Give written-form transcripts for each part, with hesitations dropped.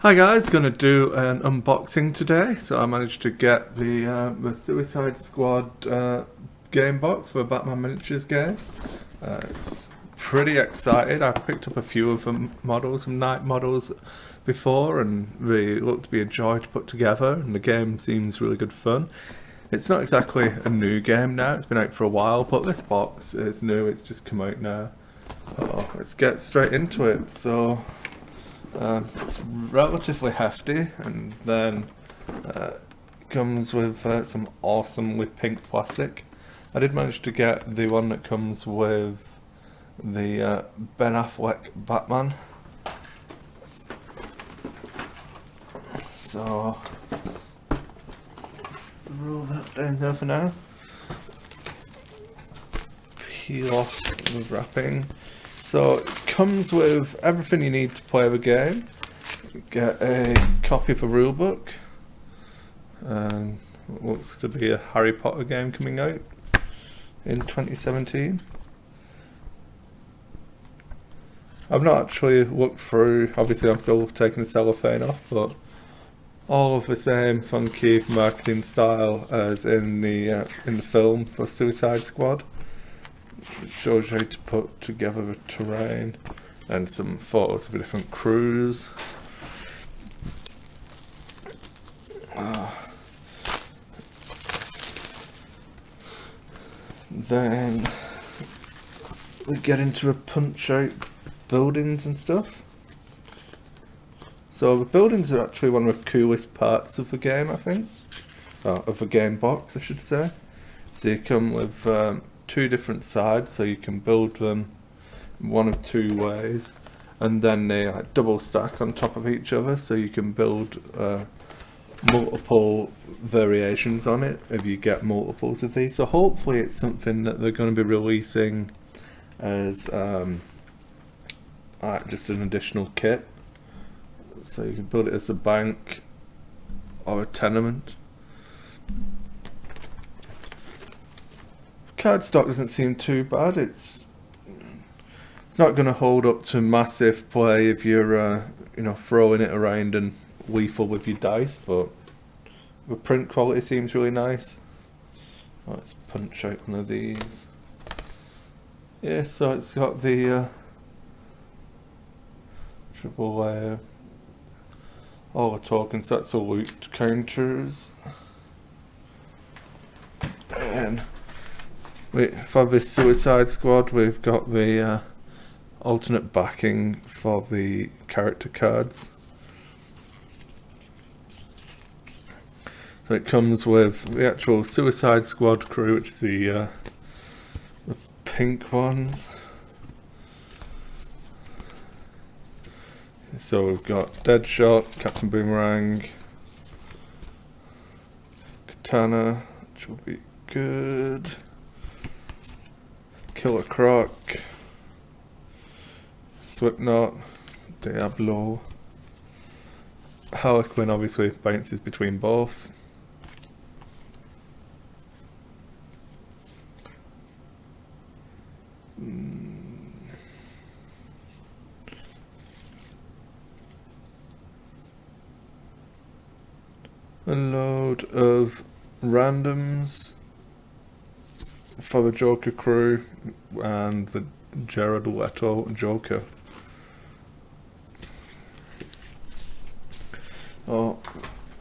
Hi guys, gonna do an unboxing today. So I managed to get the Suicide Squad game box for Batman Miniatures game. It's pretty excited. I picked up a few of the models, some night models before, and they look to be a joy to put together. And the game seems really good fun. It's not exactly a new game now. It's been out for a while, but this box is new. It's just come out now. Let's get straight into it. So. It's relatively hefty, and then comes with some awesomely pink plastic. I did manage to get the one that comes with the Ben Affleck Batman. So roll that down there for now. Peel off the wrapping. So it comes with everything you need to play the game. You get a copy of the rulebook, and what looks to be a Harry Potter game coming out in 2017. I've not actually looked through, obviously I'm still taking the cellophane off, but all of the same funky marketing style as in the film for Suicide Squad. It shows you how to put together the terrain and some photos of the different crews. Then we get into a punch out buildings and stuff. So the buildings are actually one of the coolest parts of the game, I think. Of the game box, I should say. So you come with two different sides, so you can build them one of two ways, and then they double stack on top of each other, so you can build multiple variations on it if you get multiples of these. So hopefully it's something that they're going to be releasing as just an additional kit, so you can build it as a bank or a tenement. Cardstock doesn't seem too bad. It's not going to hold up to massive play if you're throwing it around and lethal with your dice, but the print quality seems really nice. Let's punch out one of these. Yeah, so it's got the triple layer, all the tokens. That's the loot counters, and for the Suicide Squad, we've got the alternate backing for the character cards. So it comes with the actual Suicide Squad crew, which is the pink ones. So we've got Deadshot, Captain Boomerang, Katana, which will be good. Killer Croc, Slipknot, Diablo. Harlequin obviously bounces between both. A load of randoms for the Joker crew and the Jared Leto Joker. Oh,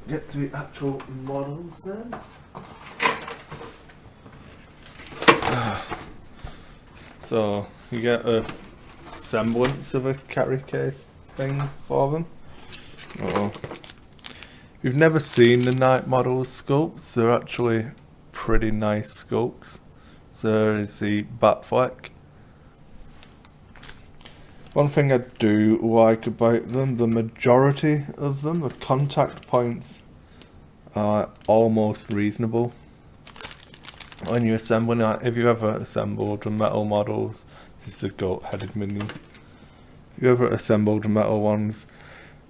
get to the actual models then. So you get a semblance of a carry case thing for them. If you've never seen the Night models sculpts, they're actually pretty nice sculpts. So there's the Batfleck. One thing I do like about them, the majority of them, the contact points are almost reasonable. When you're assembling it, if you ever assembled the metal models, this is a goat-headed minion. If you ever assembled the metal ones,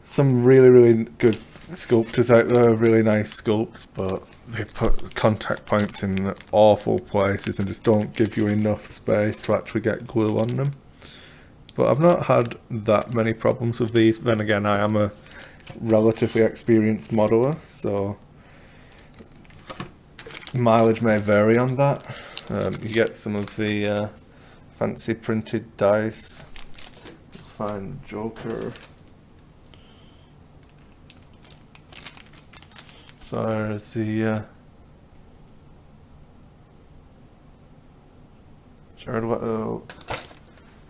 some really good sculptors out there, really nice sculpts, but they put contact points in awful places and just don't give you enough space to actually get glue on them. But I've not had that many problems with these. Then again, I am a relatively experienced modeler, so mileage may vary on that. You get some of the fancy printed dice. Let's find Joker. So there's the Jared Leto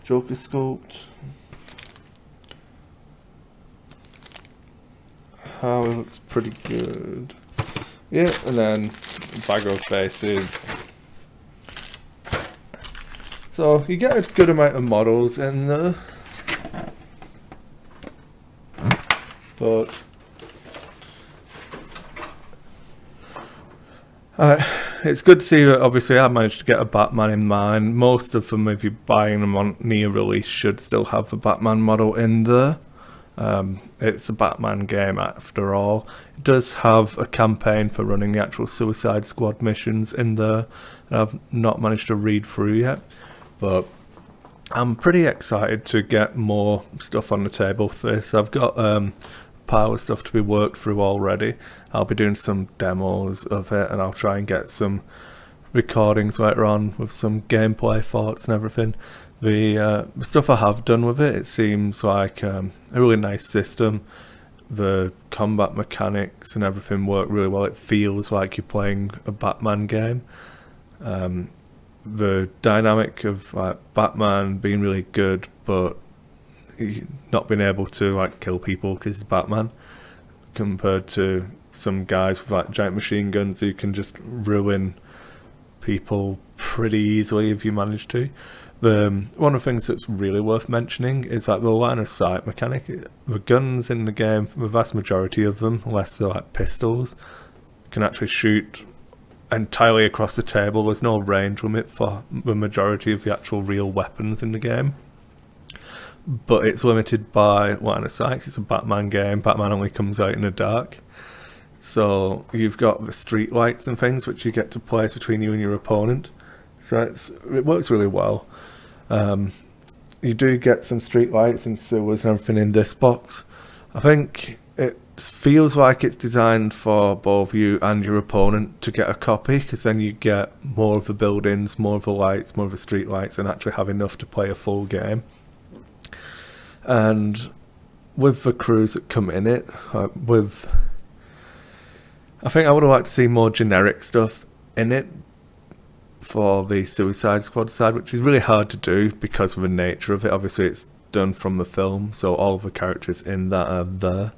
Joker sculpt. How it looks pretty good. Yeah, and then bag of faces. So you get a good amount of models in there, but it's good to see that obviously I managed to get a Batman in mind. Most of them, if you're buying them on near release, should still have the Batman model in there. It's a Batman game after all. It does have a campaign for running the actual Suicide Squad missions in there that I've not managed to read through yet, but I'm pretty excited to get more stuff on the table for this. I've got pile of stuff to be worked through already. I'll be doing some demos of it, and I'll try and get some recordings later on with some gameplay thoughts and everything. The stuff I have done with it, it seems like a really nice system. The combat mechanics and everything work really well. It feels like you're playing a Batman game. The dynamic of like Batman being really good, but not being able to like kill people because he's Batman, compared to some guys with like giant machine guns who can just ruin people pretty easily if you manage to. One of the things that's really worth mentioning is like the line of sight mechanic. The guns in the game, the vast majority of them, unless they're like pistols, can actually shoot entirely across the table. There's no range limit for the majority of the actual real weapons in the game, but it's limited by line of sight. It's a Batman game. Batman only comes out in the dark, so you've got the street lights and things which you get to place between you and your opponent, so it works really well. You do get some street lights and sewers and everything in this box. I think it feels like it's designed for both you and your opponent to get a copy, because then you get more of the buildings, more of the lights, more of the street lights, and actually have enough to play a full game. And with the crews that come in it, I think I would have liked to see more generic stuff in it for the Suicide Squad side, which is really hard to do because of the nature of it. Obviously it's done from the film, so all of the characters in that are there.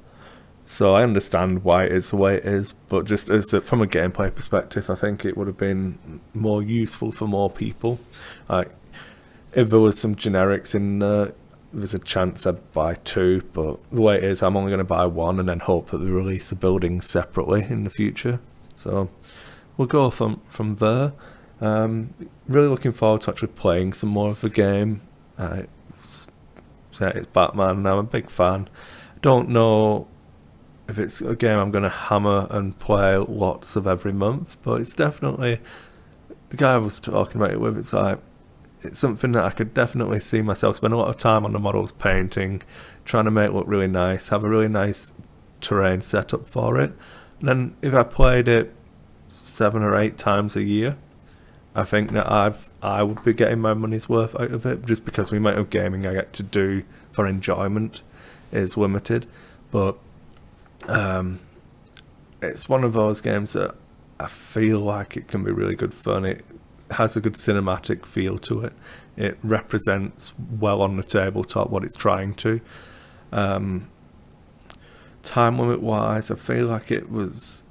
So I understand why it is the way it is, but just from a gameplay perspective, I think it would have been more useful for more people. Like, if there was some generics in there, there's a chance I'd buy two, but the way it is, I'm only going to buy one and then hope that they release the buildings separately in the future. So we'll go from there. Really looking forward to actually playing some more of the game. It's Batman, and I'm a big fan. Don't know if it's a game I'm going to hammer and play lots of every month, but it's definitely, the guy I was talking about it with, it's something that I could definitely see myself spend a lot of time on the models, painting, trying to make it look really nice, have a really nice terrain set up for it. And then if I played it 7 or 8 times a year, I think that I would be getting my money's worth out of it, just because the amount of gaming I get to do for enjoyment is limited. But it's one of those games that I feel like it can be really good fun. It has a good cinematic feel to it. It represents well on the tabletop what it's trying to. Time limit wise, I feel like it was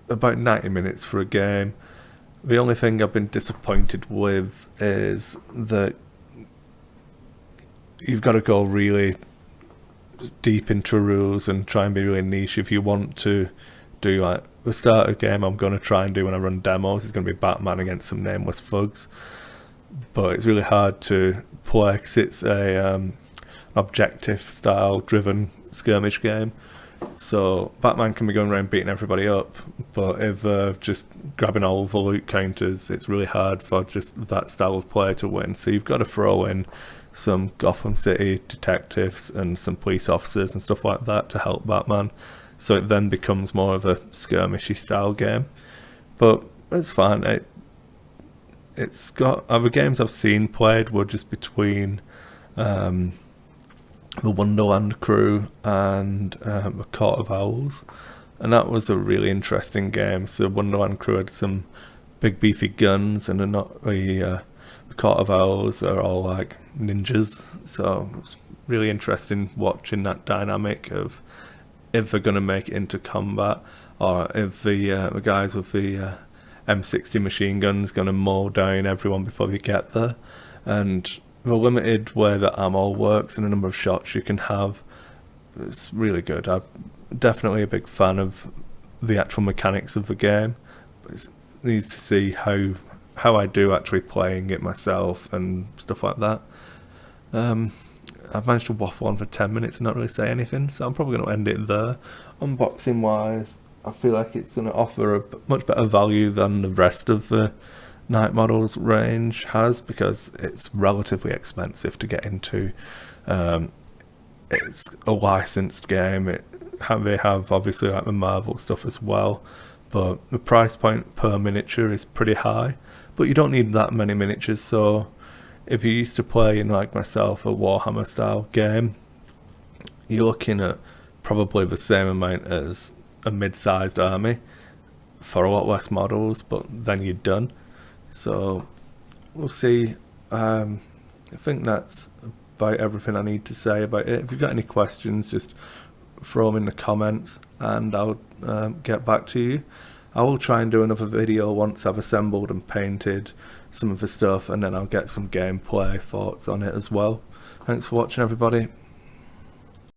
about 90 minutes for a game. The only thing I've been disappointed with is that you've got to go really deep into rules and try and be really niche if you want to do like the start of the game. I'm going to try and do when I run demos is going to be Batman against some nameless thugs, but it's really hard to play because it's a objective style driven skirmish game. So Batman can be going around beating everybody up, but if just grabbing all the loot counters, it's really hard for just that style of play to win. So you've got to throw in some Gotham City detectives and some police officers and stuff like that to help Batman. So it then becomes more of a skirmishy style game. But it's fine. It's got other games I've seen played were just between the Wonderland crew and the Court of Owls, and that was a really interesting game. So Wonderland crew had some big beefy guns, and the Court of Owls are all like ninjas. So it's really interesting watching that dynamic of if they're going to make it into combat, or if the guys with the M60 machine guns going to mow down everyone before they get there. And the limited way that ammo works and the number of shots you can have, it's really good. I'm definitely a big fan of the actual mechanics of the game. It needs to see how I do actually playing it myself and stuff like that. I've managed to waffle on for 10 minutes and not really say anything, so I'm probably going to end it there. Unboxing wise, I feel like it's going to offer a much better value than the rest of the Night Models range has, because it's relatively expensive to get into. It's a licensed game. They have obviously like the Marvel stuff as well, but the price point per miniature is pretty high, but you don't need that many miniatures. So if you used to play in, like myself, a Warhammer style game, you're looking at probably the same amount as a mid-sized army for a lot less models, but then you're done. So we'll see. I think that's about everything I need to say about it. If you've got any questions, just throw them in the comments and I'll get back to you. I will try and do another video once I've assembled and painted some of the stuff, and then I'll get some gameplay thoughts on it as well. Thanks for watching, everybody.